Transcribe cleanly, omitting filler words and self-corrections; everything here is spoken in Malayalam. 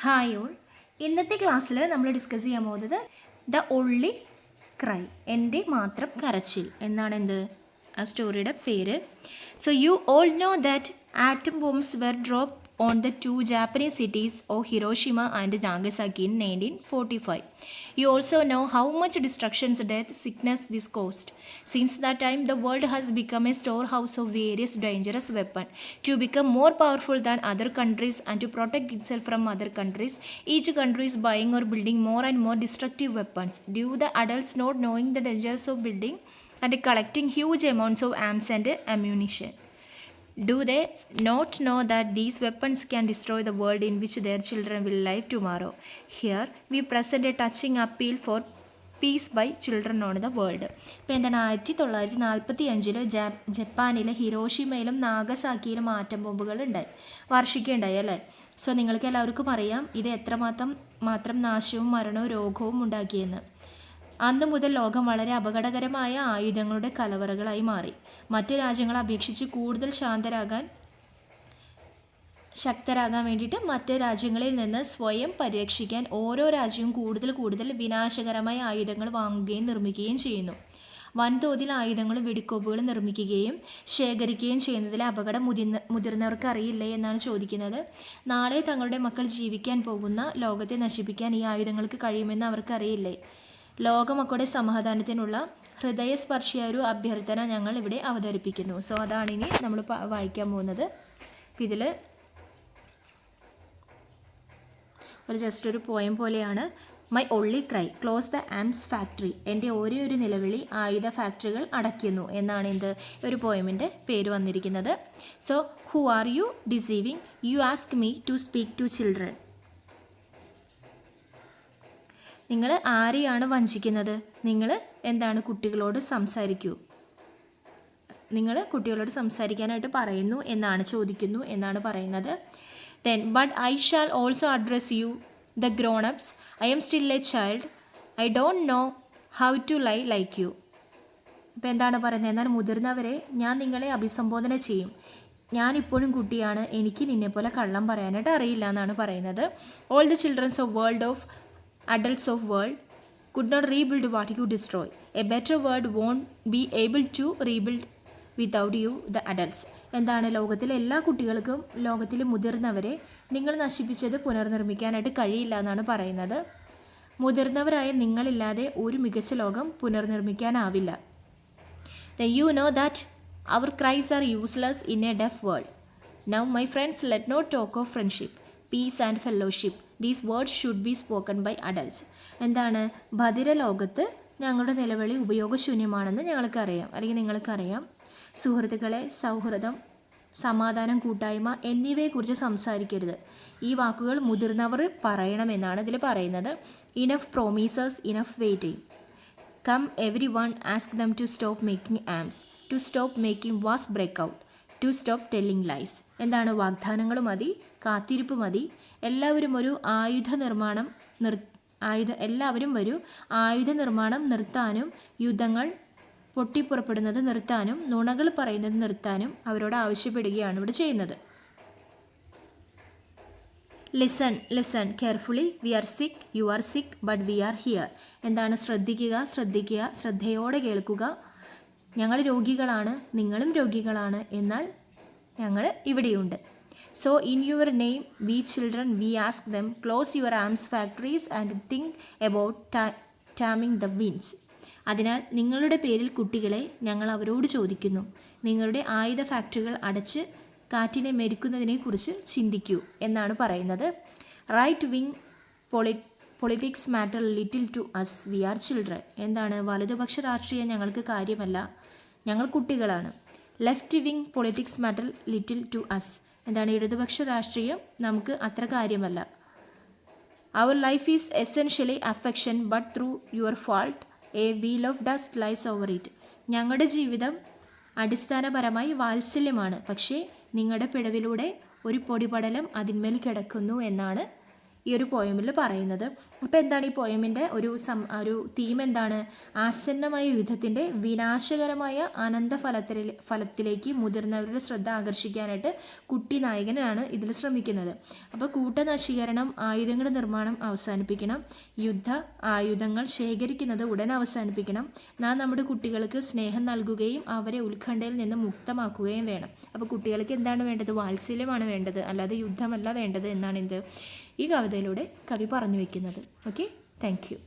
Hi all. ഇന്നത്തെ ക്ലാസ്സിൽ നമ്മൾ ഡിസ്കസ് ചെയ്യാൻ പോകുന്നത് ദ ഒൺലി ക്രൈ, എൻ്റെ മാത്രം കരച്ചിൽ എന്നാണ് ആ സ്റ്റോറിയുടെ പേര്. So you all know that atom bombs were drop on the two Japanese cities of Hiroshima and Nagasaki in 1945. You also know how much destruction, death, sickness this caused. Since that time, the world has become a storehouse of various dangerous weapons. To become more powerful than other countries and to protect itself from other countries, each country is buying or building more and more destructive weapons. Due to the adults not knowing the dangers of building and collecting huge amounts of arms and ammunition. Do they not know that these weapons can destroy the world in which their children will live tomorrow? Here we present a touching appeal for peace by children on the world. ഇപ്പോൾ എന്താണ് 1945 ജപ്പാനിലെ ഹിരോഷിമയിലും നാഗസാക്കിയിലും ആറ്റം ബോംബുകൾ വർഷിക്കുകയുണ്ടായി അല്ലേ. സോ നിങ്ങൾക്ക് എല്ലാവർക്കും അറിയാം ഇത് എത്രമാത്രം നാശവും മരണവും രോഗവും ഉണ്ടാക്കിയെന്ന്. അന്നു മുതൽ ലോകം വളരെ അപകടകരമായ ആയുധങ്ങളുടെ കലവറകളായി മാറി. മറ്റ് രാജ്യങ്ങളെ അപേക്ഷിച്ച് കൂടുതൽ ശക്തരാകാൻ വേണ്ടിയിട്ട് മറ്റ് രാജ്യങ്ങളിൽ നിന്ന് സ്വയം പരിരക്ഷിക്കാൻ ഓരോ രാജ്യവും കൂടുതൽ വിനാശകരമായ ആയുധങ്ങൾ വാങ്ങുകയും നിർമ്മിക്കുകയും ചെയ്യുന്നു. വൻതോതിൽ ആയുധങ്ങളും വെടിക്കോപ്പുകളും നിർമ്മിക്കുകയും ശേഖരിക്കുകയും ചെയ്യുന്നതിലെ അപകടം മുതിർന്നവർക്ക് അറിയില്ലേ എന്നാണ് ചോദിക്കുന്നത്. നാളെ തങ്ങളുടെ മക്കൾ ജീവിക്കാൻ പോകുന്ന ലോകത്തെ നശിപ്പിക്കാൻ ഈ ആയുധങ്ങൾക്ക് കഴിയുമെന്ന് അവർക്കറിയില്ലേ? ലോകമക്കളുടെ സമാധാനത്തിനുള്ള ഹൃദയസ്പർശിയായ ഒരു അഭ്യർത്ഥന ഞങ്ങൾ ഇവിടെ അവതരിപ്പിക്കുന്നു. സോ അതാണ് ഇനി നമ്മൾ വായിക്കാൻ പോകുന്നത്. ഇതിൽ ജസ്റ്റ് ഒരു പോയം പോലെയാണ്. My only cry close the arms factory, എൻ്റെ ഒരേ ഒരു നിലവിളി ആയുധ ഫാക്ടറികൾ അടയ്ക്കുന്നു എന്നാണ് ഒരു പോയമിൻ്റെ പേര് വന്നിരിക്കുന്നത്. So who are you deceiving? You ask me to speak to children. നിങ്ങൾ ആരെയാണ് വഞ്ചിക്കുന്നത്? നിങ്ങൾ എന്താണ് കുട്ടികളോട് സംസാരിക്കൂ. നിങ്ങൾ കുട്ടികളോട് സംസാരിക്കാനായിട്ട് പറയുന്നു എന്നാണ് ചോദിക്കുന്നു എന്നാണ് പറയുന്നത്. Then but I shall also address you the grown ups. I am still a child. I don't know how to lie like you. ഇപ്പോൾ എന്താണ് പറയുന്നത്? എന്നാൽ മുതിർന്നവരെ ഞാൻ നിങ്ങളെ അഭിസംബോധന ചെയ്യും. ഞാനിപ്പോഴും കുട്ടിയാണ്, എനിക്ക് നിന്നെപ്പോലെ കള്ളം പറയാനായിട്ട് അറിയില്ല എന്നാണ് പറയുന്നത്. All the children's of world of adults of world could not rebuild what you destroy. A better world won't be able to rebuild without you, the adults. എന്താണ് ലോകത്തിലെ എല്ലാ കുട്ടികൾക്കും ലോകത്തിലെ മുതിർന്നവരെ നിങ്ങൾ നശിപ്പിച്ചത് പുനർനിർമ്മിക്കാനായിട്ട് കഴിയില്ല എന്നാണ് പറയുന്നത്. മുതിർന്നവരായ നിങ്ങളില്ലാതെ ഒരു മികച്ച ലോകം പുനർനിർമ്മിക്കാനാവില്ല. Then you know that our cries are useless in a deaf world. Now my friends, let not talk of friendship, peace and fellowship. These words should be spoken by adults. എന്താണ് ബധിര ലോകത്ത് ഞങ്ങളുടെ നിലവിളി ഉപയോഗശൂന്യമാണെന്ന് ഞങ്ങൾക്കറിയാം, അല്ലെങ്കിൽ നിങ്ങൾക്കറിയാം. സുഹൃത്തുക്കളെ, സൗഹൃദം, സമാധാനം, കൂട്ടായ്മ എന്നിവയെക്കുറിച്ച് സംസാരിക്കരുത്. ഈ വാക്കുകൾ മുതിർന്നവർ പറയണമെന്നാണ് ഇതിൽ പറയുന്നത്. Enough promises, enough waiting. Come everyone, ask them to stop making arms, to stop making wars break out, to stop telling lies. എന്താണ് വാഗ്ദാനങ്ങൾ മതി, കാത്തിരിപ്പ് മതി. എല്ലാവരും ആയുധ നിർമ്മാണം നിർത്താനും യുദ്ധങ്ങൾ പൊട്ടിപ്പുറപ്പെടുന്നത് നിർത്താനും നുണകൾ പറയുന്നത് നിർത്താനും അവരോട് ആവശ്യപ്പെടുകയാണ് ഇവിടെ ചെയ്യുന്നത്. Listen carefully. വി ആർ സിക്ക്, യു ആർ സിക്ക്, ബട്ട് വി ആർ ഹിയർ. എന്താണ് ശ്രദ്ധിക്കുക, ശ്രദ്ധയോടെ കേൾക്കുക. ഞങ്ങൾ രോഗികളാണ്, നിങ്ങളും രോഗികളാണ്, എന്നാൽ ഞങ്ങൾ ഇവിടെയുണ്ട്. So in your name, we children, we ask them, close your arms factories and think about taming the winds. അതിനാൽ നിങ്ങളുടെ പേരിൽ കുട്ടികളെ ഞങ്ങൾ അവരോട് ചോദിക്കുന്നു, നിങ്ങളുടെ ആയുധ ഫാക്ടറികൾ അടച്ച് കാറ്റിനെ മെരുക്കുന്നതിനെക്കുറിച്ച് ചിന്തിക്കൂ എന്നാണ് പറയുന്നത്. Right wing politics matter little to us, we are children. എന്താണ് വലതുപക്ഷ രാഷ്ട്രീയം ഞങ്ങൾക്ക് കാര്യമല്ല, ഞങ്ങൾ കുട്ടികളാണ്. Left wing politics matter little to us. എന്താണ് ഇടതുപക്ഷ രാഷ്ട്രീയം നമുക്ക് അത്ര കാര്യമല്ല. Our life is essentially affection, but through your fault a veil of dust lies over it. ഞങ്ങളുടെ ജീവിതം അടിസ്ഥാനപരമായി വാത്സല്യമാണ്, പക്ഷേ നിങ്ങളുടെ പിഴവിലൂടെ ഒരു പൊടിപടലം അതിന്മേൽ കിടക്കുന്നു എന്നാണ് ഈ ഒരു പോയമിൽ പറയുന്നത്. അപ്പോൾ എന്താണ് ഈ പോയമിൻ്റെ ഒരു തീം എന്താണ്? ആസന്നമായ യുദ്ധത്തിൻ്റെ വിനാശകരമായ ഫലത്തിലേക്ക് മുതിർന്നവരുടെ ശ്രദ്ധ ആകർഷിക്കാനായിട്ട് കുട്ടി നായകനാണ് ഇതിൽ ശ്രമിക്കുന്നത്. അപ്പോൾ കൂട്ടനശീകരണം, ആയുധങ്ങളുടെ നിർമ്മാണം അവസാനിപ്പിക്കണം, ആയുധങ്ങൾ ശേഖരിക്കുന്നത് ഉടൻ അവസാനിപ്പിക്കണം, നാം നമ്മുടെ കുട്ടികൾക്ക് സ്നേഹം നൽകുകയും അവരെ ഉത്കണ്ഠയിൽ നിന്ന് മുക്തമാക്കുകയും വേണം. അപ്പോൾ കുട്ടികൾക്ക് എന്താണ് വേണ്ടത്? വാത്സല്യമാണ് വേണ്ടത്, അല്ലാതെ യുദ്ധമല്ല വേണ്ടത് എന്നാണ് ഈ കവിതയിലൂടെ കവി പറഞ്ഞു വയ്ക്കുന്നത്. Okay, thank you.